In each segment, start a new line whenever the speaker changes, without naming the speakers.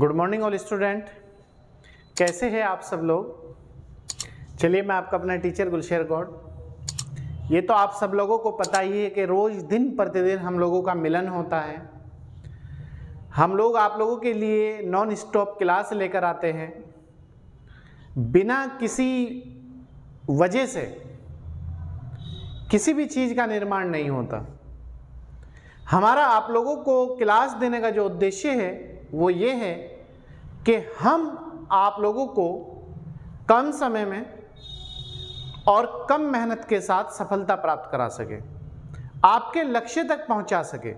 Good morning all student, कैसे हैं आप सब लोग। चलिए, मैं आपका अपना टीचर गुलशेर गौड़। ये तो आप सब लोगों को पता ही है कि रोज़ दिन प्रतिदिन हम लोगों का मिलन होता है। हम लोग आप लोगों के लिए नॉन स्टॉप क्लास लेकर आते हैं। बिना किसी वजह से किसी भी चीज़ का निर्माण नहीं होता। हमारा आप लोगों को क्लास देने का जो उद्देश्य है वो ये है कि हम आप लोगों को कम समय में और कम मेहनत के साथ सफलता प्राप्त करा सके, आपके लक्ष्य तक पहुंचा सके।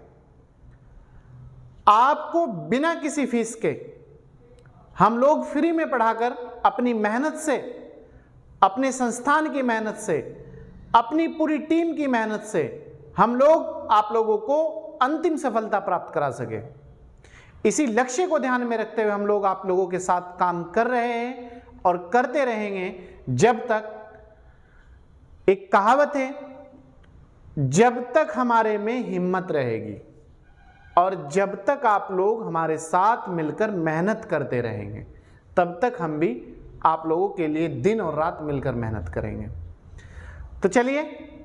आपको बिना किसी फीस के हम लोग फ्री में पढ़ाकर अपनी मेहनत से, अपने संस्थान की मेहनत से, अपनी पूरी टीम की मेहनत से हम लोग आप लोगों को अंतिम सफलता प्राप्त करा सके। इसी लक्ष्य को ध्यान में रखते हुए हम लोग आप लोगों के साथ काम कर रहे हैं और करते रहेंगे जब तक, एक कहावत है, जब तक हमारे में हिम्मत रहेगी और जब तक आप लोग हमारे साथ मिलकर मेहनत करते रहेंगे तब तक हम भी आप लोगों के लिए दिन और रात मिलकर मेहनत करेंगे। तो चलिए,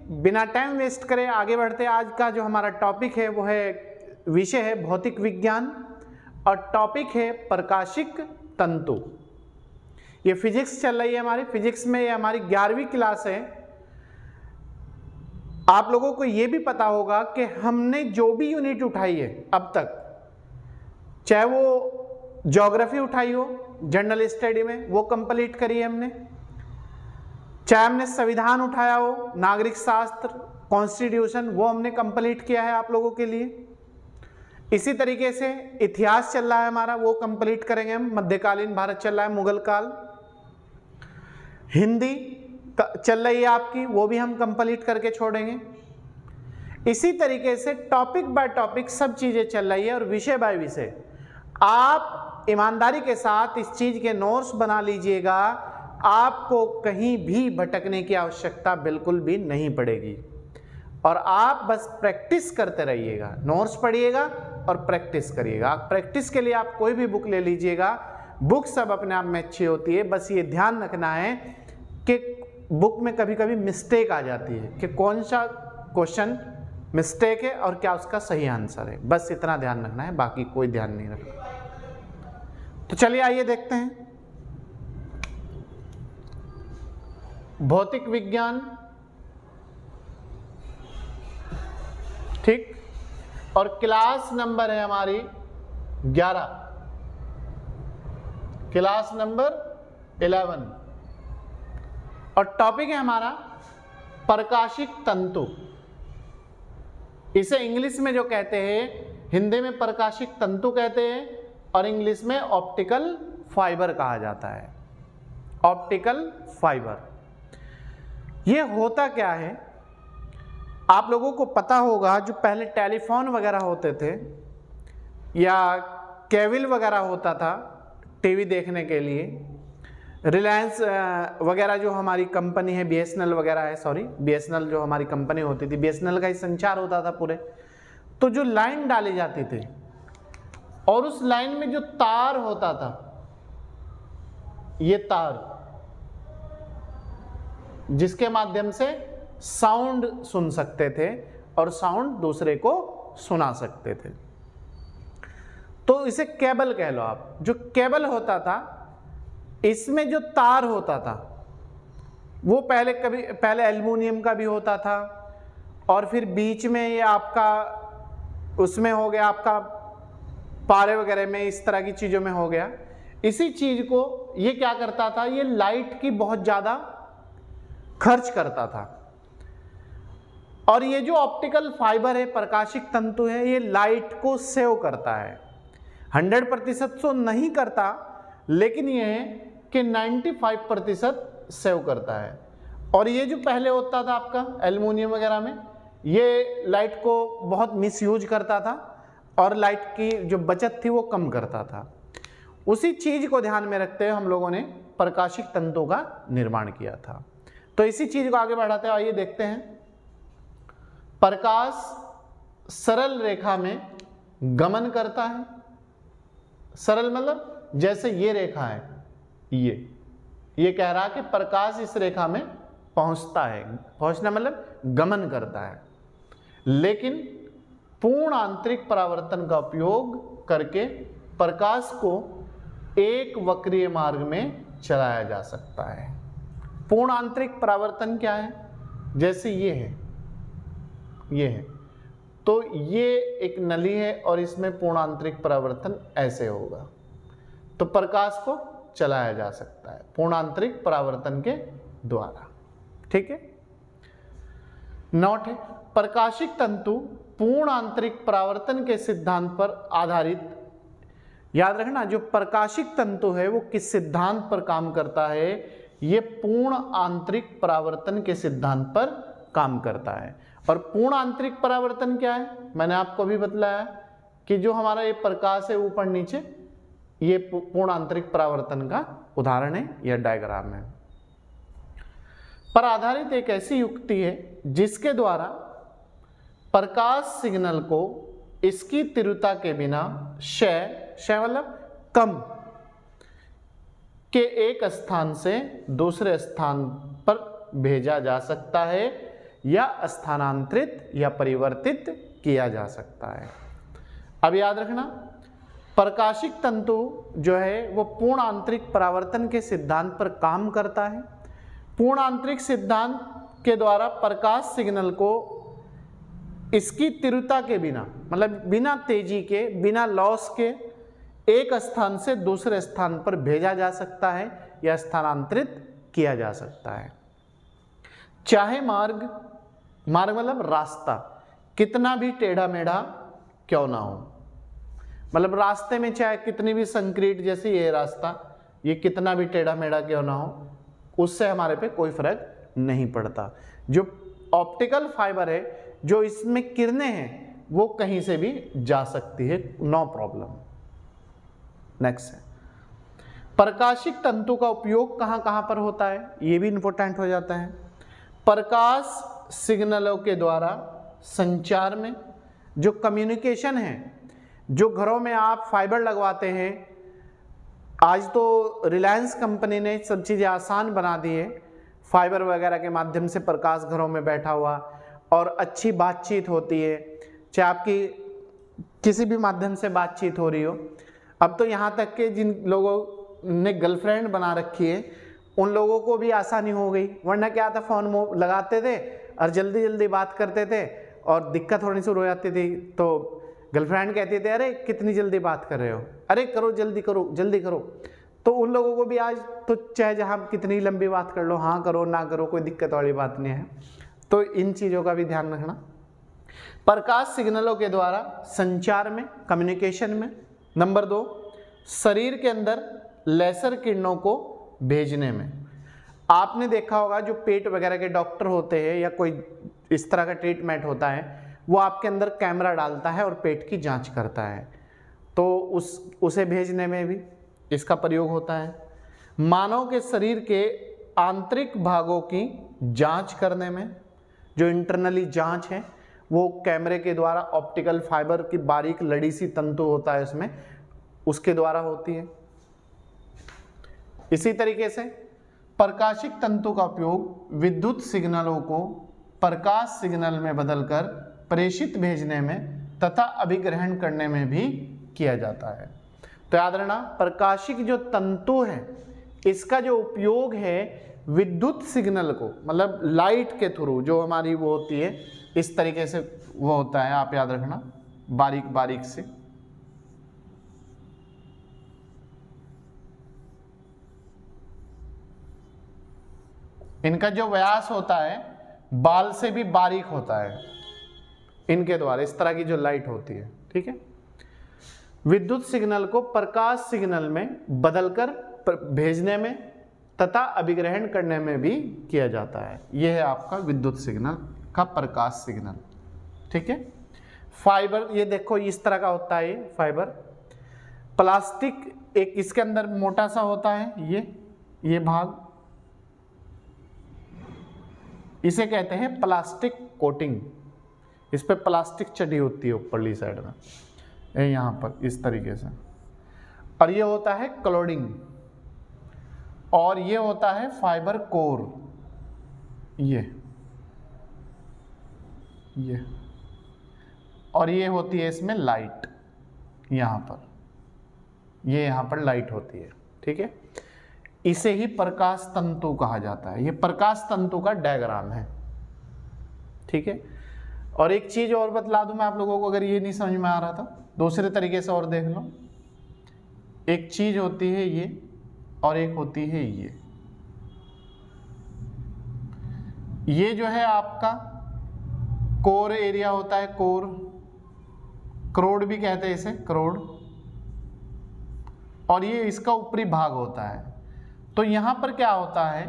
बिना टाइम वेस्ट करे आगे बढ़ते। आज का जो हमारा टॉपिक है वो है, विषय है भौतिक विज्ञान और टॉपिक है प्रकाशिक तंतु। ये फिजिक्स चल रही है हमारी। फिजिक्स में ये हमारी 11वीं क्लास है। आप लोगों को ये भी पता होगा कि हमने जो भी यूनिट उठाई है अब तक, चाहे वो ज्योग्राफी उठाई हो जनरल स्टडी में, वो कंप्लीट करी है हमने, चाहे हमने संविधान उठाया हो, नागरिक शास्त्र, कॉन्स्टिट्यूशन, वो हमने कंप्लीट किया है आप लोगों के लिए। इसी तरीके से इतिहास चल रहा है हमारा, वो कंप्लीट करेंगे हम। मध्यकालीन भारत चल रहा है, मुगल काल। हिंदी चल रही है आपकी, वो भी हम कंप्लीट करके छोड़ेंगे। इसी तरीके से टॉपिक बाय टॉपिक सब चीजें चल रही है और विषय बाय विषय आप ईमानदारी के साथ इस चीज के नोट्स बना लीजिएगा। आपको कहीं भी भटकने की आवश्यकता बिल्कुल भी नहीं पड़ेगी और आप बस प्रैक्टिस करते रहिएगा। नोट्स पढ़िएगा और प्रैक्टिस करिएगा। प्रैक्टिस के लिए आप कोई भी बुक ले लीजिएगा, बुक सब अपने आप में अच्छी होती है। बस ये ध्यान रखना है कि बुक में कभी कभी मिस्टेक आ जाती है कि कौन सा क्वेश्चन मिस्टेक है और क्या उसका सही आंसर है। बस इतना ध्यान रखना है, बाकी कोई ध्यान नहीं रखना। तो चलिए आइए देखते हैं भौतिक विज्ञान। ठीक, और क्लास नंबर है हमारी 11, क्लास नंबर 11 और टॉपिक है हमारा प्रकाशिक तंतु। इसे इंग्लिश में जो कहते हैं, हिंदी में प्रकाशिक तंतु कहते हैं और इंग्लिश में ऑप्टिकल फाइबर कहा जाता है। ऑप्टिकल फाइबर ये होता क्या है, आप लोगों को पता होगा। जो पहले टेलीफोन वगैरह होते थे या केबल वगैरह होता था टीवी देखने के लिए, रिलायंस वगैरह जो हमारी कंपनी है, बीएसएनएल वगैरह है, सॉरी बीएसएनएल जो हमारी कंपनी होती थी, बीएसएनएल का ही संचार होता था पूरे। तो जो लाइन डाली जाती थी और उस लाइन में जो तार होता था, ये तार जिसके माध्यम से साउंड सुन सकते थे और साउंड दूसरे को सुना सकते थे, तो इसे केबल कह लो आप। जो केबल होता था, इसमें जो तार होता था वो पहले एल्युमिनियम का भी होता था और फिर बीच में ये आपका उसमें हो गया, आपका पारे वगैरह में, इस तरह की चीजों में हो गया। इसी चीज को ये क्या करता था, ये लाइट की बहुत ज्यादा खर्च करता था। और ये जो ऑप्टिकल फाइबर है, प्रकाशिक तंतु है, ये लाइट को सेव करता है। 100% तो नहीं करता, लेकिन ये है कि 95% सेव करता है। और ये जो पहले होता था आपका एल्युमिनियम वगैरह में, ये लाइट को बहुत मिसयूज करता था और लाइट की जो बचत थी वो कम करता था। उसी चीज को ध्यान में रखते हुए हम लोगों ने प्रकाशिक तंतु का निर्माण किया था। तो इसी चीज को आगे बढ़ाते हैं, आइए देखते हैं। प्रकाश सरल रेखा में गमन करता है सरल मतलब जैसे ये रेखा है, ये कह रहा है कि प्रकाश इस रेखा में पहुंचता है, पहुंचना मतलब गमन करता है, लेकिन पूर्ण आंतरिक परावर्तन का उपयोग करके प्रकाश को एक वक्रीय मार्ग में चलाया जा सकता है। पूर्ण आंतरिक परावर्तन क्या है? जैसे ये है, तो ये एक नली है और इसमें पूर्ण आंतरिक परावर्तन ऐसे होगा, तो प्रकाश को चलाया जा सकता है पूर्ण आंतरिक परावर्तन के द्वारा। ठीक है। नोट है, प्रकाशिक तंतु पूर्ण आंतरिक परावर्तन के सिद्धांत पर आधारित, याद रखना जो प्रकाशिक तंतु है वो किस सिद्धांत पर काम करता है? ये पूर्ण आंतरिक परावर्तन के सिद्धांत पर काम करता है। और पूर्ण आंतरिक परावर्तन क्या है? मैंने आपको अभी बतलाया कि जो हमारा ये प्रकाश है ऊपर नीचे, ये पूर्ण आंतरिक परावर्तन का उदाहरण है या डायग्राम है। पर आधारित एक ऐसी युक्ति है जिसके द्वारा प्रकाश सिग्नल को इसकी तीव्रता के बिना क्षय मतलब कम के एक स्थान से दूसरे स्थान पर भेजा जा सकता है या स्थानांतरित या परिवर्तित किया जा सकता है। अब याद रखना, प्रकाशिक तंतु जो है वो पूर्ण आंतरिक परावर्तन के सिद्धांत पर काम करता है। पूर्ण आंतरिक सिद्धांत के द्वारा प्रकाश सिग्नल को इसकी तीव्रता के बिना मतलब बिना तेजी के, बिना लॉस के एक स्थान से दूसरे स्थान पर भेजा जा सकता है या स्थानांतरित किया जा सकता है। चाहे मार्ग मतलब रास्ता कितना भी टेढ़ा मेढ़ा क्यों ना हो, मतलब रास्ते में चाहे कितनी भी संक्रीट, जैसे ये रास्ता ये कितना भी टेढ़ा मेढ़ा क्यों ना हो, उससे हमारे पे कोई फर्क नहीं पड़ता। जो ऑप्टिकल फाइबर है, जो इसमें किरणें हैं, वो कहीं से भी जा सकती है, नो प्रॉब्लम। नेक्स्ट है, प्रकाशिक तंतु का उपयोग कहां कहां पर होता है? ये भी इंपॉर्टेंट हो जाता है। प्रकाश सिग्नलों के द्वारा संचार में, जो कम्युनिकेशन है, जो घरों में आप फाइबर लगवाते हैं, आज तो रिलायंस कंपनी ने सब चीज़ें आसान बना दी है, फाइबर वगैरह के माध्यम से प्रकाश घरों में बैठा हुआ और अच्छी बातचीत होती है, चाहे आपकी किसी भी माध्यम से बातचीत हो रही हो। अब तो यहाँ तक कि जिन लोगों ने गर्लफ्रेंड बना रखी है उन लोगों को भी आसानी हो गई, वरना क्या था, फोन लगाते थे और जल्दी जल्दी बात करते थे और दिक्कत होनी शुरू हो जाती थी। तो गर्लफ्रेंड कहती थी, अरे कितनी जल्दी बात कर रहे हो, अरे करो जल्दी करो जल्दी करो। तो उन लोगों को भी आज तो चाहे जहाँ कितनी लंबी बात कर लो, हाँ करो ना करो, कोई दिक्कत वाली बात नहीं है। तो इन चीज़ों का भी ध्यान रखना। प्रकाश सिग्नलों के द्वारा संचार में, कम्युनिकेशन में। नंबर 2, शरीर के अंदर लेजर किरणों को भेजने में। आपने देखा होगा जो पेट वगैरह के डॉक्टर होते हैं या कोई इस तरह का ट्रीटमेंट होता है, वो आपके अंदर कैमरा डालता है और पेट की जांच करता है, तो उसे भेजने में भी इसका प्रयोग होता है। मानव के शरीर के आंतरिक भागों की जांच करने में, जो इंटरनली जांच है वो कैमरे के द्वारा, ऑप्टिकल फाइबर की बारीक लड़ी सी तंतु होता है उसमें, उसके द्वारा होती है। इसी तरीके से प्रकाशिक तंतु का उपयोग विद्युत सिग्नलों को प्रकाश सिग्नल में बदलकर प्रेषित भेजने में तथा अभिग्रहण करने में भी किया जाता है। तो याद रखना, प्रकाशिक जो तंतु है इसका जो उपयोग है विद्युत सिग्नल को, मतलब लाइट के थ्रू जो हमारी वो होती है, इस तरीके से वो होता है, आप याद रखना बारीक बारीक से। इनका जो व्यास होता है बाल से भी बारीक होता है, इनके द्वारा इस तरह की जो लाइट होती है, ठीक है। विद्युत सिग्नल को प्रकाश सिग्नल में बदलकर भेजने में तथा अभिग्रहण करने में भी किया जाता है। यह है आपका विद्युत सिग्नल का प्रकाश सिग्नल, ठीक है। फाइबर, ये देखो इस तरह का होता है, ये फाइबर प्लास्टिक, एक इसके अंदर मोटा सा होता है ये भाग, इसे कहते हैं प्लास्टिक कोटिंग। इस पे प्लास्टिक चढ़ी होती है ऊपरली साइड में, यहाँ पर इस तरीके से। और ये होता है क्लोडिंग, और ये होता है फाइबर कोर, ये और ये होती है इसमें लाइट, यहाँ पर ये यहाँ पर लाइट होती है, ठीक है। इसे ही प्रकाश तंतु कहा जाता है। ये प्रकाश तंतु का डायग्राम है, ठीक है। और एक चीज और बतला दूं मैं आप लोगों को, अगर ये नहीं समझ में आ रहा था दूसरे तरीके से और देख लो। एक चीज होती है ये और एक होती है ये जो है आपका कोर एरिया होता है, कोर, क्रोड भी कहते हैं इसे, क्रोड, और ये इसका ऊपरी भाग होता है। तो यहां पर क्या होता है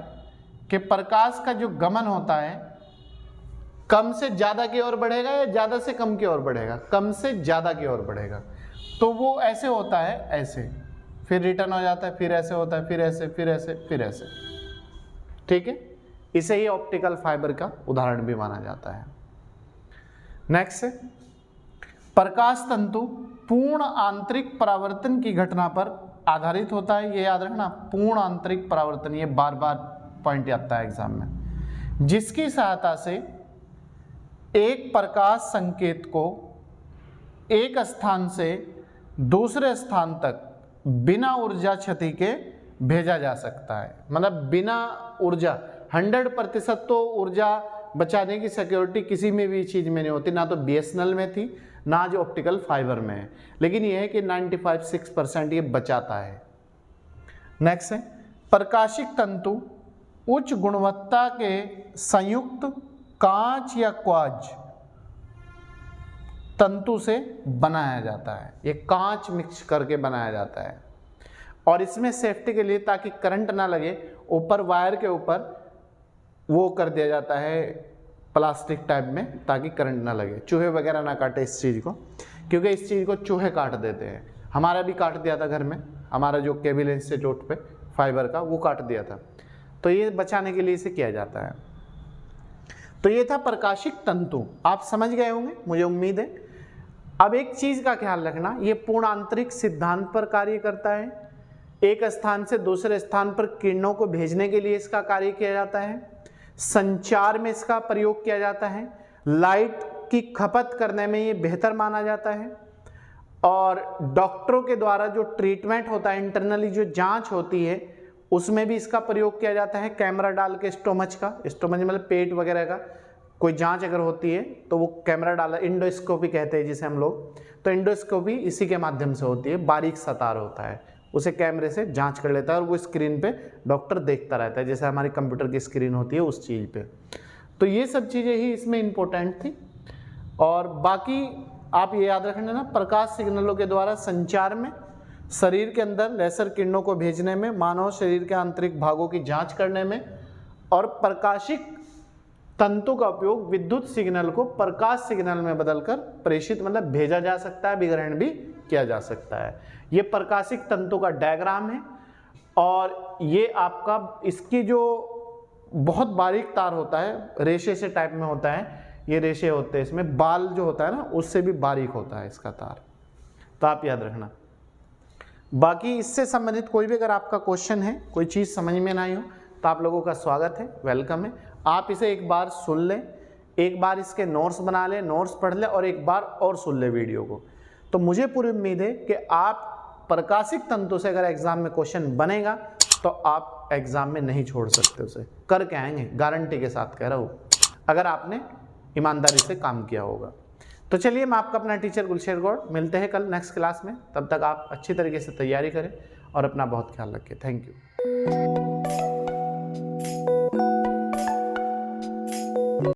कि प्रकाश का जो गमन होता है कम से ज्यादा की ओर बढ़ेगा या ज्यादा से कम की ओर बढ़ेगा? कम से ज्यादा की ओर बढ़ेगा। तो वो ऐसे होता है, ऐसे, फिर रिटर्न हो जाता है, फिर ऐसे होता है, फिर ऐसे, फिर ऐसे, फिर ऐसे, ठीक है। इसे ही ऑप्टिकल फाइबर का उदाहरण भी माना जाता है। नेक्स्ट है प्रकाश तंतु पूर्ण आंतरिक परावर्तन की घटना पर आधारित होता है। ये याद रखना, पूर्ण आंतरिक परावर्तन, ये बार बार पॉइंट आता है एग्जाम में, जिसकी सहायता से एक प्रकाश संकेत को एक स्थान से दूसरे स्थान तक बिना ऊर्जा क्षति के भेजा जा सकता है। मतलब बिना ऊर्जा, 100% तो ऊर्जा बचाने की सिक्योरिटी किसी में भी चीज में नहीं होती, ना तो बीएसएनएल में थी, ना जो ऑप्टिकल फाइबर में है, लेकिन यह है कि 95-6% ये बचाता है। नेक्स्ट है प्रकाशिक तंतु उच्च गुणवत्ता के संयुक्त कांच या क्वार्ट्ज तंतु से बनाया जाता है। ये कांच मिक्स करके बनाया जाता है और इसमें सेफ्टी के लिए, ताकि करंट ना लगे, ऊपर वायर के ऊपर वो कर दिया जाता है प्लास्टिक टाइप में, ताकि करंट ना लगे, चूहे वगैरह ना काटे इस चीज़ को, क्योंकि इस चीज़ को चूहे काट देते हैं। हमारा भी काट दिया था घर में, हमारा जो केबल इंस्टीट्यूट पे फाइबर का, वो काट दिया था। तो ये बचाने के लिए इसे किया जाता है। तो ये था प्रकाशिक तंतु, आप समझ गए होंगे मुझे उम्मीद है। अब एक चीज़ का ख्याल रखना, ये पूर्ण आंतरिक सिद्धांत पर कार्य करता है। एक स्थान से दूसरे स्थान पर किरणों को भेजने के लिए इसका कार्य किया जाता है, संचार में इसका प्रयोग किया जाता है, लाइट की खपत करने में ये बेहतर माना जाता है, और डॉक्टरों के द्वारा जो ट्रीटमेंट होता है, इंटरनली जो जांच होती है, उसमें भी इसका प्रयोग किया जाता है। कैमरा डाल के स्टोमच का, स्टोमच मतलब पेट वगैरह का कोई जांच अगर होती है तो वो कैमरा डाला, इंडोस्कोपी कहते हैं जिसे हम लोग, तो इंडोस्कोपी इसी के माध्यम से होती है। बारीक सा तार होता है, उसे कैमरे से जांच कर लेता है और वो स्क्रीन पे डॉक्टर देखता रहता है, जैसे हमारी कंप्यूटर की स्क्रीन होती है उस चीज़ पे। तो ये सब चीज़ें ही इसमें इम्पोर्टेंट थी। और बाकी आप ये याद रखना ना, प्रकाश सिग्नलों के द्वारा संचार में, शरीर के अंदर लेजर किरणों को भेजने में, मानव शरीर के आंतरिक भागों की जांच करने में, और प्रकाशिक तंतु का उपयोग विद्युत सिग्नल को प्रकाश सिग्नल में बदलकर प्रेषित मतलब भेजा जा सकता है, विकिरण भी किया जा सकता है। ये प्रकाशिक तंतु का डायग्राम है। और ये आपका, इसकी जो बहुत बारीक तार होता है, रेशे से टाइप में होता है, ये रेशे होते हैं इसमें, बाल जो होता है ना उससे भी बारीक होता है इसका तार, तो आप याद रखना। बाकी इससे संबंधित कोई भी अगर आपका क्वेश्चन है, कोई चीज़ समझ में ना आई हो, तो आप लोगों का स्वागत है, वेलकम है। आप इसे एक बार सुन लें, एक बार इसके नोट्स बना लें, नोट्स पढ़ लें, और एक बार और सुन लें वीडियो को। तो मुझे पूरी उम्मीद है कि आप प्रकाशिक तंतु से अगर एग्जाम में क्वेश्चन बनेगा तो आप एग्जाम में नहीं छोड़ सकते, उसे करके आएंगे, गारंटी के साथ कह रहा हूँ, अगर आपने ईमानदारी से काम किया होगा। तो चलिए, मैं आपका अपना टीचर गुलशेर गौड़, मिलते हैं कल नेक्स्ट क्लास में। तब तक आप अच्छी तरीके से तैयारी करें और अपना बहुत ख्याल रखें। Thank you.